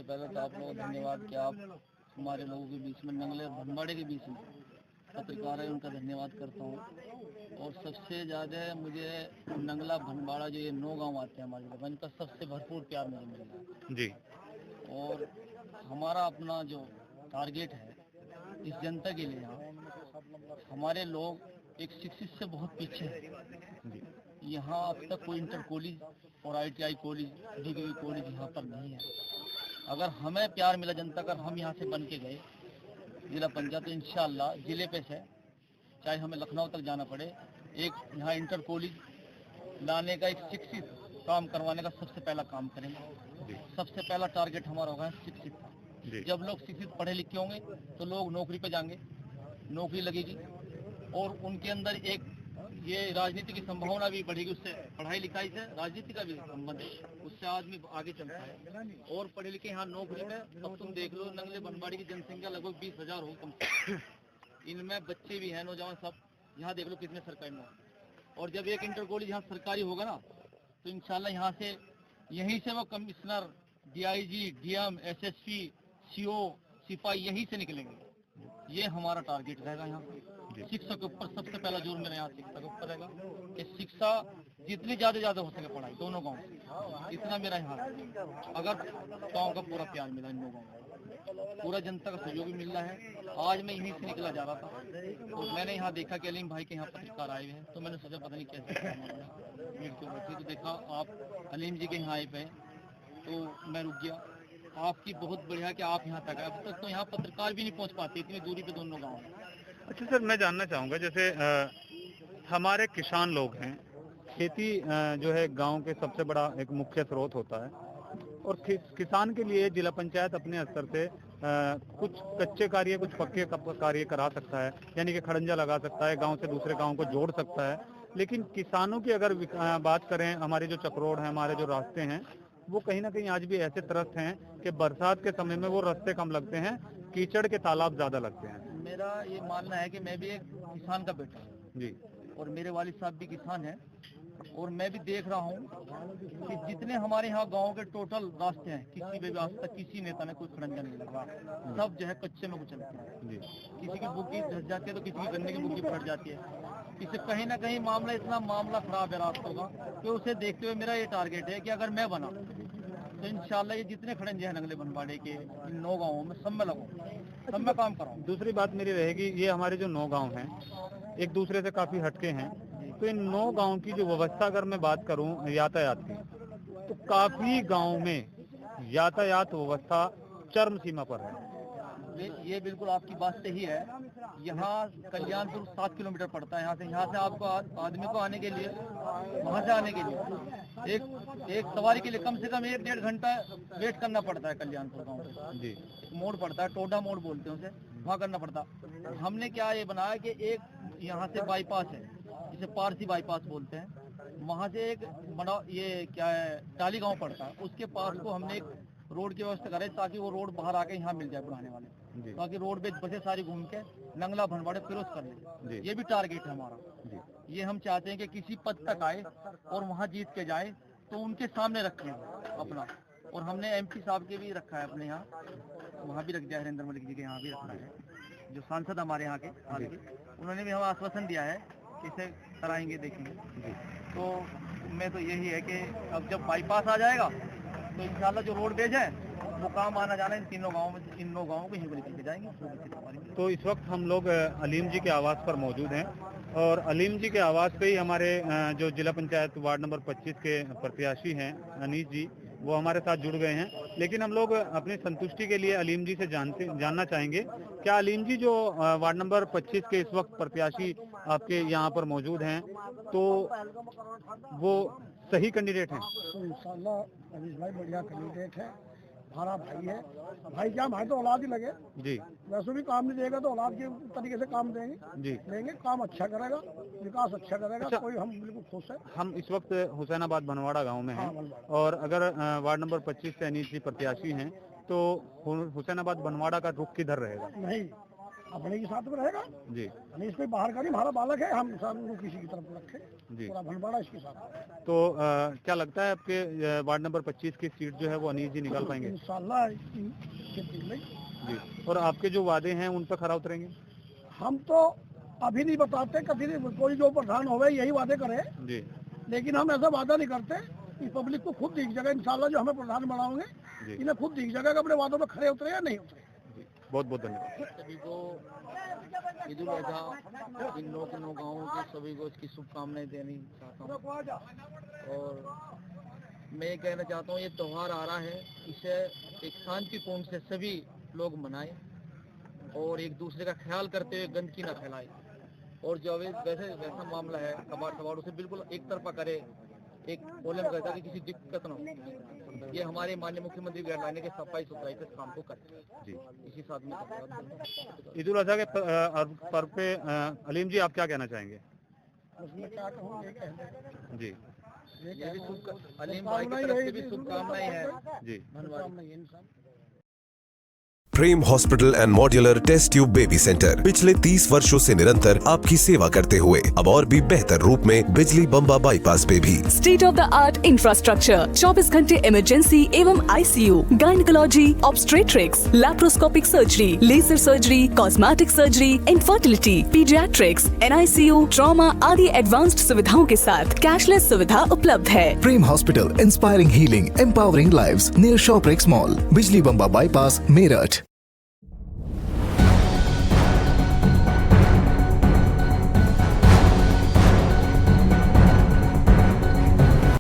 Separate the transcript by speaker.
Speaker 1: पहले तो आप लोगों को धन्यवाद कि आप हमारे लोगों के बीच में, नंगले और भनवाड़े के बीच में पत्रकार है, उनका धन्यवाद करता हूँ। और सबसे ज़्यादा मुझे नंगला भनवाड़ा जो ये 9 गांव आते हैं हमारे लिए, इनका सबसे भरपूर प्यार मुझे मिल रहा है जी। और हमारा अपना जो टारगेट है इस जनता के लिए, यहाँ हमारे लोग एक शिक्षित से बहुत पीछे है। यहाँ अब तक कोई इंटर कॉलेज और ITI कॉलेज, डिग्री कॉलेज यहाँ पर नहीं है। अगर हमें प्यार मिला जनता का, हम यहाँ से बन के गए जिला पंचायत, तो इंशाल्लाह जिले पे से चाहे हमें लखनऊ तक जाना पड़े, एक यहाँ इंटर कॉलेज लाने का, एक शिक्षित काम करवाने का सबसे पहला काम करेंगे। सबसे पहला टारगेट हमारा होगा शिक्षित का। जब लोग शिक्षित पढ़े लिखे होंगे तो लोग नौकरी पे जाएंगे, नौकरी लगेगी और उनके अंदर एक ये राजनीति की संभावना भी बढ़ेगी। उससे पढ़ाई लिखाई से राजनीति का भी संबंध है, उससे आदमी आगे चलता है। और पढ़े लिखे यहाँ नौकरी में, अब तुम देख लो नंगले बनवाड़ी की जनसंख्या लगभग 20,000 हो कम से, इनमें बच्चे भी हैं, नौजवान सब। यहाँ देख लो कितने सरकारी नौकरी। और जब एक इंटर कॉलेज यहाँ सरकारी होगा ना, तो इंशाल्लाह यहाँ से, यहीं से वो commissioner, DIG, DM, SSP, CO, सिपाही यहीं से निकलेंगे। ये हमारा टारगेट रहेगा। यहाँ शिक्षा के ऊपर सबसे पहला जोर मेरा यहाँ शिक्षा के ऊपर रहेगा कि शिक्षा जितनी ज्यादा हो सके पढ़ाई दोनों गाँव से, इतना मेरा यहाँ। अगर गाँव का पूरा प्यार मिला, इन लोगों को पूरा जनता का सहयोग भी मिल रहा है। आज मैं यहीं से निकला जा रहा था तो मैंने यहाँ देखा कि अलीम भाई के यहाँ पत्रकार आए हुए हैं, तो मैंने सोचा पता नहीं कैसे भीड़ क्यों बैठी, तो देखा आप अलीम जी के यहाँ आए पे, तो मैं रुक गया। आपकी बहुत बढ़िया कि आप यहाँ तक, अब तक तो यहाँ पत्रकार भी नहीं पहुँच पाते, इतनी दूरी पे दोनों गाँव हैं।
Speaker 2: अच्छा सर, मैं जानना चाहूँगा, जैसे हमारे किसान लोग हैं, खेती जो है गांव के सबसे बड़ा एक मुख्य स्रोत होता है, और किसान के लिए जिला पंचायत अपने स्तर से कुछ कच्चे कार्य, कुछ पक्के कार्य करा सकता है, यानी कि खड़ंजा लगा सकता है, गांव से दूसरे गांव को जोड़ सकता है। लेकिन किसानों की अगर बात करें, हमारे जो चक्रोड हैं, हमारे जो रास्ते हैं, वो कहीं ना कहीं आज भी ऐसे त्रस्त हैं कि बरसात के समय में वो रास्ते कम लगते हैं, कीचड़ के तालाब ज्यादा लगते हैं।
Speaker 1: मेरा ये मानना है कि मैं भी एक किसान का बेटा हूँ जी, और मेरे वालिद साहब भी किसान हैं, और मैं भी देख रहा हूँ कि जितने हमारे यहाँ गांव के टोटल रास्ते हैं, किसी पे भी आज तक किसी नेता ने कोई खड़ंजा नहीं लगा, सब जो है कच्चे में चलते हैं जी। किसी की बुग्गी धस जाती है तो किसी की गन्ने की बुग्गी फट जाती है। इससे कहीं ना कहीं मामला, इतना मामला खराब है रास्तों का, कि उसे देखते हुए मेरा ये टारगेट है कि अगर मैं बना तो इंशाल्लाह ये जितने खड़ंजे हैं नंगले बनवाड़े के इन 9 गाँवों में सब में लगूँ, सब में काम कराऊँ।
Speaker 2: दूसरी बात मेरी रहेगी, ये हमारे जो 9 गांव हैं एक दूसरे से काफी हटके हैं, तो इन 9 गांव की जो व्यवस्था अगर मैं बात करूं यातायात की, तो काफी गांव में यातायात व्यवस्था चरम सीमा पर है।
Speaker 1: ये बिल्कुल आपकी बात सही है। यहाँ कल्याणपुर 7 किलोमीटर पड़ता है यहाँ से आपको आदमी को आने के लिए, वहाँ से आने के लिए एक सवारी के लिए कम से कम 1-1.5 घंटा वेट करना पड़ता है। कल्याणपुर गाँव से जी मोड़ पड़ता है, टोडा मोड़ बोलते हैं उसे, वहाँ करना पड़ता। हमने क्या ये बनाया कि एक यहाँ से बाईपास है, जिसे पारसी बाईपास बोलते हैं, वहाँ से एक बड़ा ये क्या है टाली गाँव पड़ता है, उसके पास को हमने एक रोड की व्यवस्था करे ताकि वो रोड बाहर आके यहाँ मिल जाए बढ़ाने वाले, ताकि रोड पे बसें सारी घूम के नंगला भनवाड़े क्रॉस कर ले। ये भी टारगेट है हमारा। ये हम चाहते हैं कि किसी पद तक आए और वहाँ जीत के जाए तो उनके सामने रखें अपना। और हमने MP साहब के भी रखा है अपने यहाँ, वहाँ भी रख दिया, हरेंद्र मलिक जी के यहाँ भी रखा है, जो सांसद हमारे यहाँ के उन्होंने भी हमें आश्वासन दिया है कि इसे कराएंगे, देखेंगे। तो मैं तो यही है कि अब जब बाईपास आ जाएगा तो इंशाल्लाह जो रोड बेज है वो काम आना जाना इन 9 गाँवों को ही लेके जाएंगे।
Speaker 2: तो इस वक्त हम लोग अलीम जी के आवास पर मौजूद हैं, और अलीम जी के आवास पे ही हमारे जो जिला पंचायत वार्ड नंबर 25 के प्रत्याशी हैं अनीस जी, वो हमारे साथ जुड़ गए हैं। लेकिन हम लोग अपनी संतुष्टि के लिए अलीम जी से जानना चाहेंगे, क्या अलीम जी जो वार्ड नंबर 25 के इस वक्त प्रत्याशी आपके यहाँ पर मौजूद हैं, तो वो सही कैंडिडेट हैं?
Speaker 3: तो इंशाल्लाह अनीस भाई बढ़िया कैंडिडेट है, हमारा भाई है। भाई क्या, भाई तो औलाद ही लगे
Speaker 2: जी,
Speaker 3: वैसे भी काम नहीं देगा तो औलाद के तरीके से काम देंगे
Speaker 2: जी,
Speaker 3: देंगे, काम अच्छा करेगा, विकास अच्छा करेगा। अच्छा, कोई हम बिल्कुल खुश है।
Speaker 2: हम इस वक्त हुसैनाबाद भनवाड़ा गांव में हैं, और अगर वार्ड नंबर 25 से अनीस जी प्रत्याशी हैं, तो हुसैनाबाद भनवाड़ा का रुख किधर रहेगा?
Speaker 3: नहीं, अपने के साथ में रहेगा।
Speaker 2: जी
Speaker 3: यानी इसमें बाहर का नहीं, हमारा बालक है, हम सब उनको किसी की तरफ रखे,
Speaker 2: जी।
Speaker 3: पूरा भंडवाड़ा इसके साथ।
Speaker 2: तो क्या लगता है आपके वार्ड नंबर 25 की सीट जो है वो अनीस जी निकाल पाएंगे?
Speaker 3: इंशाल्लाह
Speaker 2: जी। और आपके जो वादे हैं उन पर खरा उतरेंगे?
Speaker 3: हम तो अभी नहीं बताते, कभी नहीं, कोई जो प्रधान होवे यही वादे करे,
Speaker 2: जी
Speaker 3: लेकिन हम ऐसा वादा नहीं करते। इस पब्लिक को खुद दिख जाएगा इंशाल्लाह, जो हमें प्रधान बनाओगे
Speaker 2: जी।
Speaker 3: इन्हें खुद दिख जाएगा कि अपने वादों में खड़े उतरे या नहीं उतरे।
Speaker 2: जी, बहुत बहुत धन्यवाद।
Speaker 1: सभी को ईद उल अजहा इन 9 गाँवों के सभी को इसकी शुभकामनाएं देनी चाहता हूँ। और मैं ये कहना चाहता हूँ, ये त्यौहार आ रहा है, इसे एक शांतिपूर्ण से सभी लोग मनाएं और एक दूसरे का ख्याल करते हुए गंदगी न फैलाएं। और जो वैसा मामला है कबाड़ उसे बिल्कुल एक तरफा करे, एक बोले में कहता कि किसी दिक्कत न हो। ये हमारे माननीय मुख्यमंत्री गाइडलाइन के सफाई सुथराई से काम को करते हैं।
Speaker 2: जी।
Speaker 1: इसी साथ में
Speaker 2: ईद उल अजहा के पर्व पे अलीम जी आप क्या कहना चाहेंगे?
Speaker 3: उसमें क्या कहूँ, ये कह दें।
Speaker 2: जी
Speaker 1: ये भी अलीम भाई की तरफ से भी शुभकामनाएं हैं।
Speaker 2: जी।
Speaker 3: धन्यवाद।
Speaker 4: Prem hospital and modular test tube baby centre पिछले 30 वर्षों से निरंतर आपकी सेवा करते हुए अब और भी बेहतर रूप में बिजली बम्बा बाईपास पे भी
Speaker 5: state of the art infrastructure, 24 घंटे इमरजेंसी एवं ICU, gynaecology, obstetrics, laparoscopic surgery, laser surgery, cosmetic surgery, infertility, paediatrics, NICU, trauma आदि एडवांस्ड सुविधाओं के साथ कैशलेस सुविधा उपलब्ध है।
Speaker 6: Prem hospital, inspiring healing, empowering lives, near Shoprex mall, बिजली बम्बा बाईपास, मेरठ।